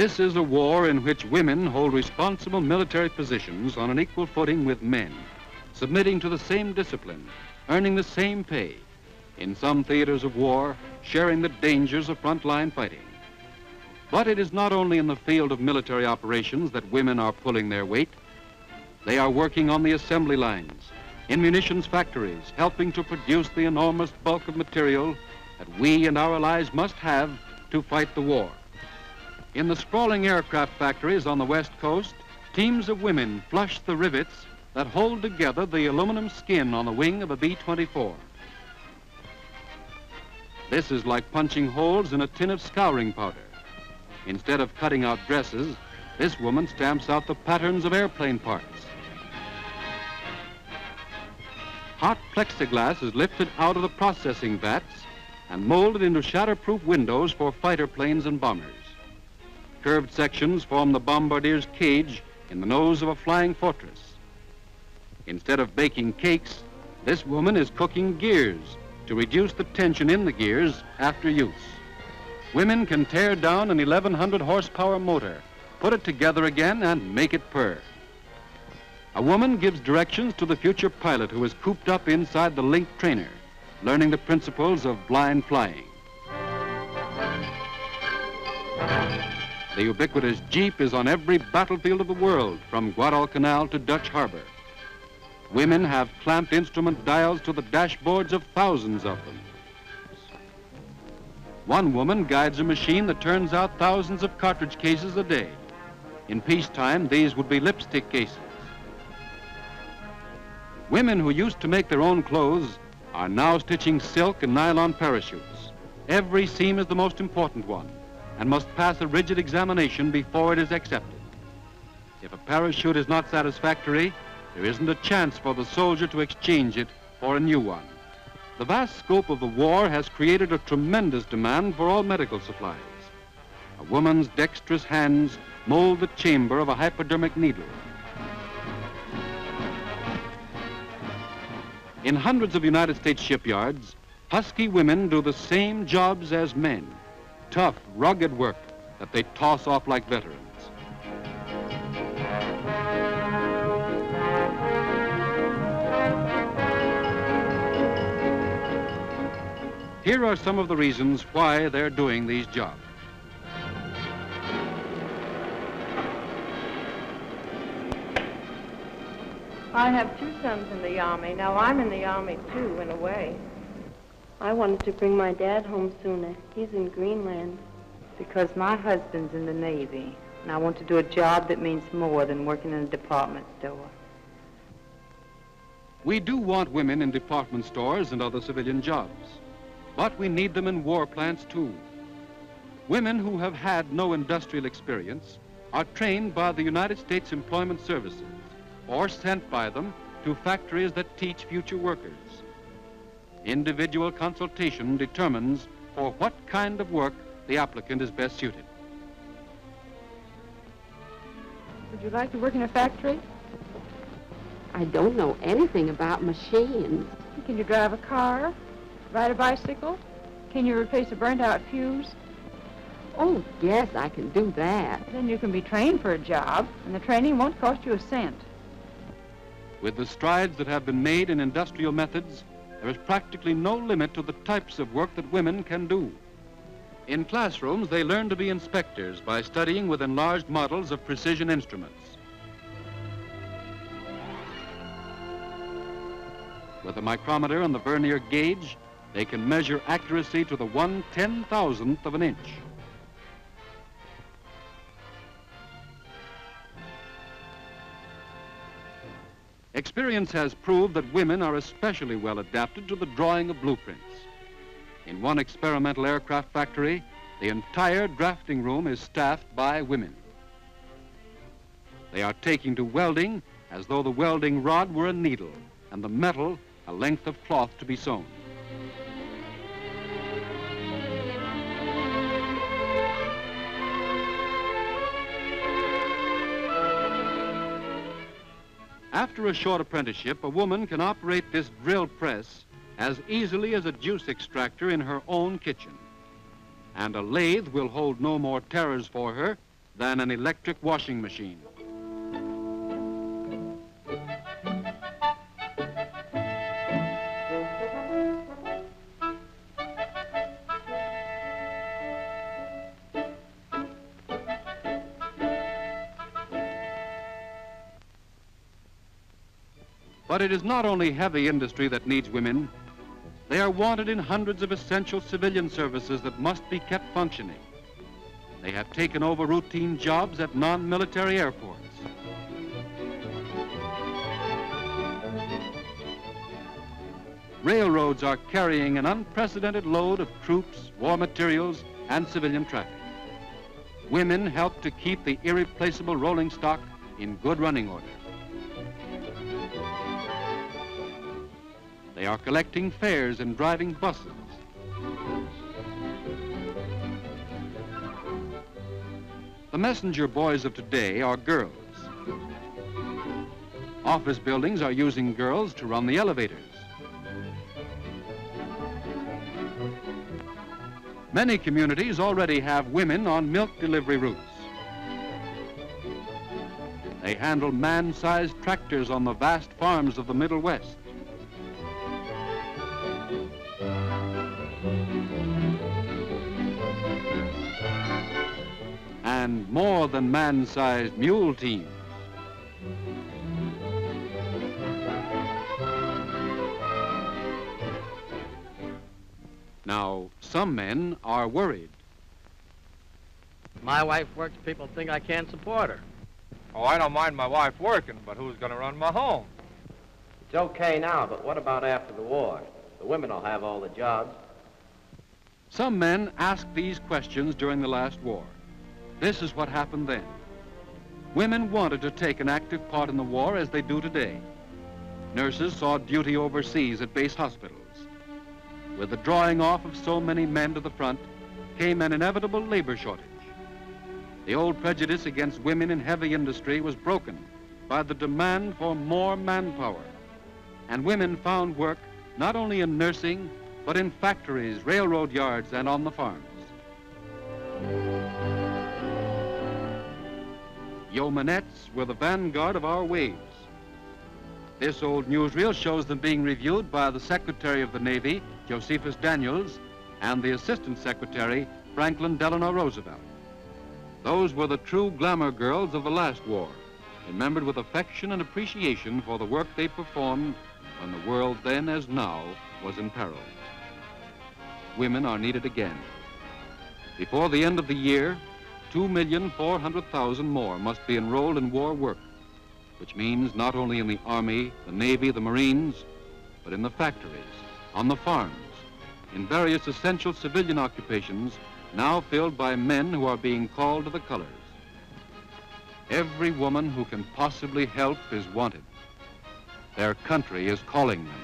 This is a war in which women hold responsible military positions on an equal footing with men, submitting to the same discipline, earning the same pay, in some theaters of war, sharing the dangers of frontline fighting. But it is not only in the field of military operations that women are pulling their weight. They are working on the assembly lines, in munitions factories, helping to produce the enormous bulk of material that we and our allies must have to fight the war. In the sprawling aircraft factories on the West Coast, teams of women flush the rivets that hold together the aluminum skin on the wing of a B-24. This is like punching holes in a tin of scouring powder. Instead of cutting out dresses, this woman stamps out the patterns of airplane parts. Hot plexiglass is lifted out of the processing vats and molded into shatterproof windows for fighter planes and bombers. Curved sections form the bombardier's cage in the nose of a flying fortress. Instead of baking cakes, this woman is cooking gears to reduce the tension in the gears after use. Women can tear down an 1,100 horsepower motor, put it together again, and make it purr. A woman gives directions to the future pilot who is cooped up inside the Link trainer, learning the principles of blind flying. The ubiquitous Jeep is on every battlefield of the world, from Guadalcanal to Dutch Harbor. Women have clamped instrument dials to the dashboards of thousands of them. One woman guides a machine that turns out thousands of cartridge cases a day. In peacetime, these would be lipstick cases. Women who used to make their own clothes are now stitching silk and nylon parachutes. Every seam is the most important one and must pass a rigid examination before it is accepted. If a parachute is not satisfactory, there isn't a chance for the soldier to exchange it for a new one. The vast scope of the war has created a tremendous demand for all medical supplies. A woman's dexterous hands mold the chamber of a hypodermic needle. In hundreds of United States shipyards, husky women do the same jobs as men, tough, rugged work that they toss off like veterans. Here are some of the reasons why they're doing these jobs. I have two sons in the Army. Now, I'm in the Army, too, in a way. I wanted to bring my dad home sooner. He's in Greenland. Because my husband's in the Navy, and I want to do a job that means more than working in a department store. We do want women in department stores and other civilian jobs, but we need them in war plants, too. Women who have had no industrial experience are trained by the United States Employment Services or sent by them to factories that teach future workers. Individual consultation determines for what kind of work the applicant is best suited. Would you like to work in a factory? I don't know anything about machines. Can you drive a car? Ride a bicycle? Can you replace a burnt-out fuse? Oh, yes, I can do that. Then you can be trained for a job, and the training won't cost you a cent. With the strides that have been made in industrial methods, there is practically no limit to the types of work that women can do. In classrooms, they learn to be inspectors by studying with enlarged models of precision instruments. With the micrometer and the vernier gauge, they can measure accuracy to the 1/10,000th of an inch. Experience has proved that women are especially well adapted to the drawing of blueprints. In one experimental aircraft factory, the entire drafting room is staffed by women. They are taking to welding as though the welding rod were a needle and the metal a length of cloth to be sewn. After a short apprenticeship, a woman can operate this drill press as easily as a juice extractor in her own kitchen. And a lathe will hold no more terrors for her than an electric washing machine. But it is not only heavy industry that needs women. They are wanted in hundreds of essential civilian services that must be kept functioning. They have taken over routine jobs at non-military airports. Railroads are carrying an unprecedented load of troops, war materials, and civilian traffic. Women help to keep the irreplaceable rolling stock in good running order. They are collecting fares and driving buses. The messenger boys of today are girls. Office buildings are using girls to run the elevators. Many communities already have women on milk delivery routes. They handle man-sized tractors on the vast farms of the Middle West. And more than man-sized mule teams. Now, some men are worried. My wife works, people think I can't support her. Oh, I don't mind my wife working, but who's going to run my home? It's okay now, but what about after the war? The women will have all the jobs. Some men asked these questions during the last war. This is what happened then. Women wanted to take an active part in the war as they do today. Nurses saw duty overseas at base hospitals. With the drawing off of so many men to the front came an inevitable labor shortage. The old prejudice against women in heavy industry was broken by the demand for more manpower. And women found work not only in nursing, but in factories, railroad yards, and on the farms. Yoemanettes were the vanguard of our waves. This old newsreel shows them being reviewed by the Secretary of the Navy, Josephus Daniels, and the Assistant Secretary, Franklin Delano Roosevelt. Those were the true glamour girls of the last war, remembered with affection and appreciation for the work they performed when the world then as now was in peril. Women are needed again. Before the end of the year, 2,400,000 more must be enrolled in war work, which means not only in the Army, the Navy, the Marines, but in the factories, on the farms, in various essential civilian occupations now filled by men who are being called to the colors. Every woman who can possibly help is wanted. Their country is calling them.